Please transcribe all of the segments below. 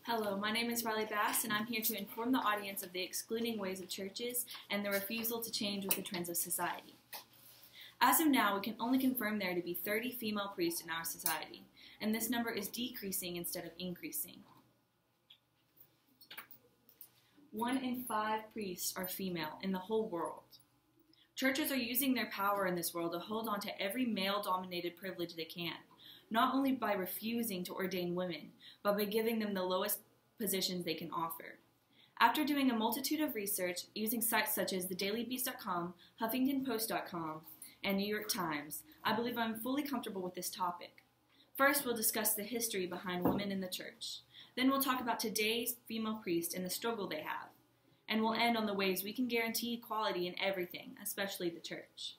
Hello, my name is Rylee and I'm here to inform the audience of the excluding ways of churches and the refusal to change with the trends of society. As of now, we can only confirm there to be 30 female priests in our society, and this number is decreasing instead of increasing. 1 in 5 priests are female in the whole world. Churches are using their power in this world to hold on to every male-dominated privilege they can, not only by refusing to ordain women, but by giving them the lowest positions they can offer. After doing a multitude of research using sites such as thedailybeast.com, huffingtonpost.com, and New York Times, I believe I'm fully comfortable with this topic. First, we'll discuss the history behind women in the church. Then we'll talk about today's female priests and the struggle they have. And we'll end on the ways we can guarantee equality in everything, especially the church.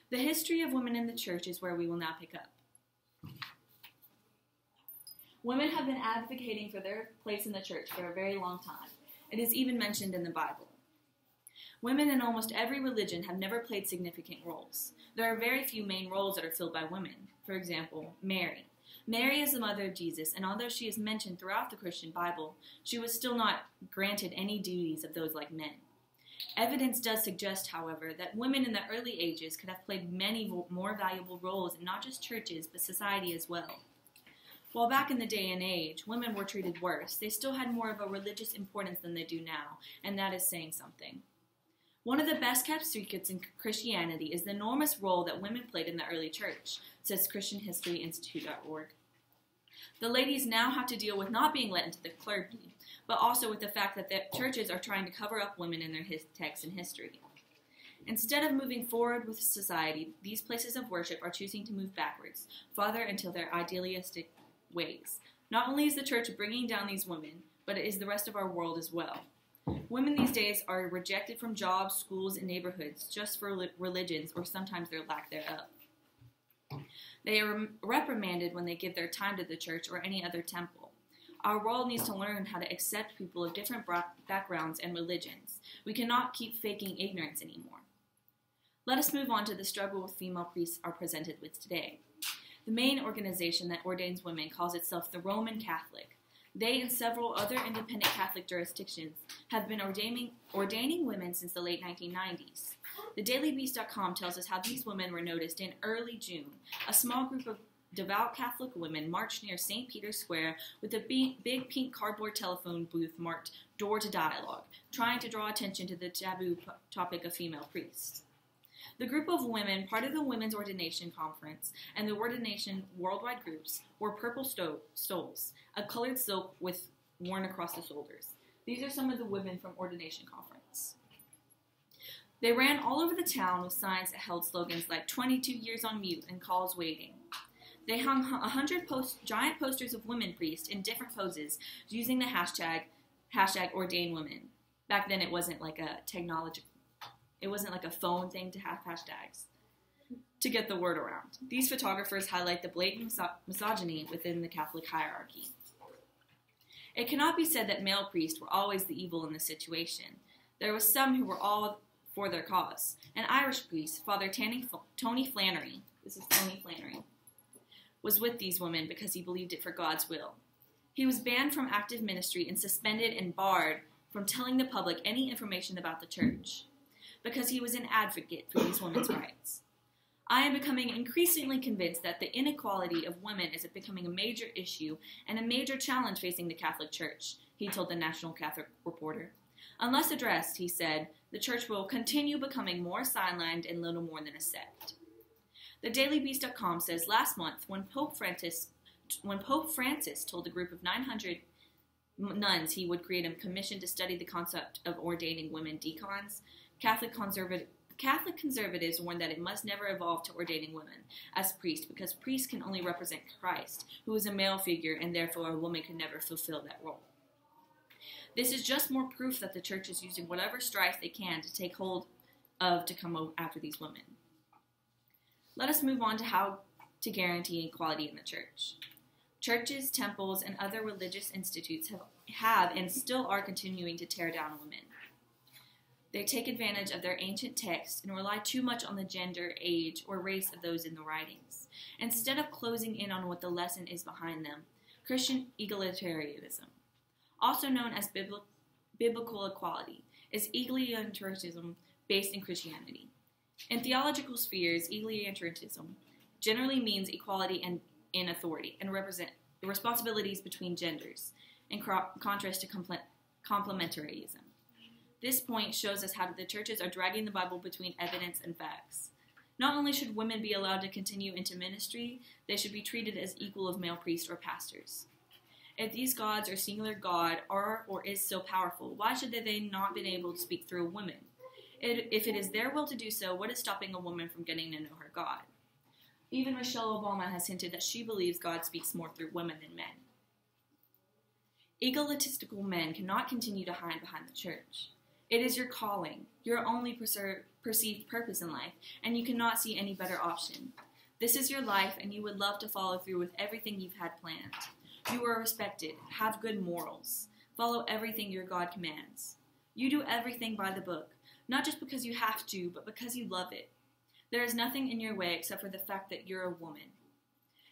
The history of women in the church is where we will now pick up. Women have been advocating for their place in the church for a very long time. It is even mentioned in the Bible. Women in almost every religion have never played significant roles. There are very few main roles that are filled by women. For example, Mary. Mary is the mother of Jesus, and although she is mentioned throughout the Christian Bible, she was still not granted any duties of those like men. Evidence does suggest, however, that women in the early ages could have played many more valuable roles in not just churches, but society as well. While back in the day and age, women were treated worse, they still had more of a religious importance than they do now, and that is saying something. One of the best-kept secrets in Christianity is the enormous role that women played in the early church, says ChristianHistoryInstitute.org. The ladies now have to deal with not being let into the clergy, but also with the fact that the churches are trying to cover up women in their texts and history. Instead of moving forward with society, these places of worship are choosing to move backwards, farther into their idealistic ways. Not only is the church bringing down these women, but it is the rest of our world as well. Women these days are rejected from jobs, schools, and neighborhoods just for religions or sometimes their lack thereof. They are reprimanded when they give their time to the church or any other temple. Our world needs to learn how to accept people of different backgrounds and religions. We cannot keep faking ignorance anymore. Let us move on to the struggle with female priests are presented with today. The main organization that ordains women calls itself the Roman Catholic. They and several other independent Catholic jurisdictions have been ordaining women since the late 1990s. TheDailyBeast.com tells us how these women were noticed in early June. A small group of devout Catholic women marched near St. Peter's Square with a big pink cardboard telephone booth marked Door to Dialogue, trying to draw attention to the taboo topic of female priests. The group of women, part of the Women's Ordination Conference and the Ordination Worldwide groups, wore purple stoles, a colored silk worn across the shoulders. These are some of the women from Ordination Conference. They ran all over the town with signs that held slogans like 22 years on mute and calls waiting. They hung 100 giant posters of women priests in different poses using the hashtag #OrdainWomen. Back then it wasn't like a phone thing to have hashtags to get the word around. These photographers highlight the blatant misogyny within the Catholic hierarchy. It cannot be said that male priests were always the evil in this situation. There were some who were all for their cause. An Irish priest, Father Tony Flannery, was with these women because he believed it for God's will. He was banned from active ministry and suspended and barred from telling the public any information about the church, because he was an advocate for these women's rights. I am becoming increasingly convinced that the inequality of women is becoming a major issue and a major challenge facing the Catholic Church, he told the National Catholic Reporter. Unless addressed, he said, the church will continue becoming more sidelined and little more than a sect. TheDailyBeast.com says last month, when Pope Francis told a group of 900 nuns he would create a commission to study the concept of ordaining women deacons, Catholic conservatives warn that it must never evolve to ordaining women as priests, because priests can only represent Christ, who is a male figure, and therefore a woman can never fulfill that role. This is just more proof that the church is using whatever strife they can to take hold of to come after these women. Let us move on to how to guarantee equality in the church. Churches, temples, and other religious institutes have and still are continuing to tear down women. They take advantage of their ancient texts and rely too much on the gender, age, or race of those in the writings, instead of closing in on what the lesson is behind them, Christian egalitarianism. also known as biblical equality, is egalitarianism based in Christianity. In theological spheres, egalitarianism generally means equality in authority and represent the responsibilities between genders, in contrast to complementarism. This point shows us how the churches are dragging the Bible between evidence and facts. Not only should women be allowed to continue into ministry, they should be treated as equal of male priests or pastors. If these gods or singular God are or is so powerful, why should they not been able to speak through women? If it is their will to do so, what is stopping a woman from getting to know her God? Even Michelle Obama has hinted that she believes God speaks more through women than men. Egotistical men cannot continue to hide behind the church. It is your calling, your only perceived purpose in life, and you cannot see any better option. This is your life, and you would love to follow through with everything you've had planned. You are respected, have good morals, follow everything your God commands. You do everything by the book, not just because you have to, but because you love it. There is nothing in your way except for the fact that you're a woman.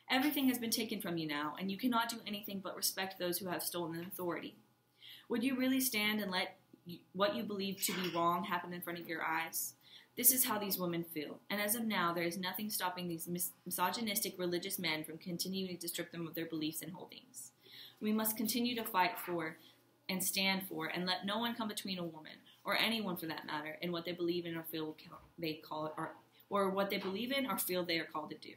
Everything has been taken from you now, and you cannot do anything but respect those who have stolen authority. Would you really stand and let what you believe to be wrong happen in front of your eyes? This is how these women feel, and as of now, there is nothing stopping these misogynistic religious men from continuing to strip them of their beliefs and holdings. We must continue to fight for and stand for, and let no one come between a woman, or anyone for that matter, in what they believe in or feel they call it, or what they believe in or feel they are called to do.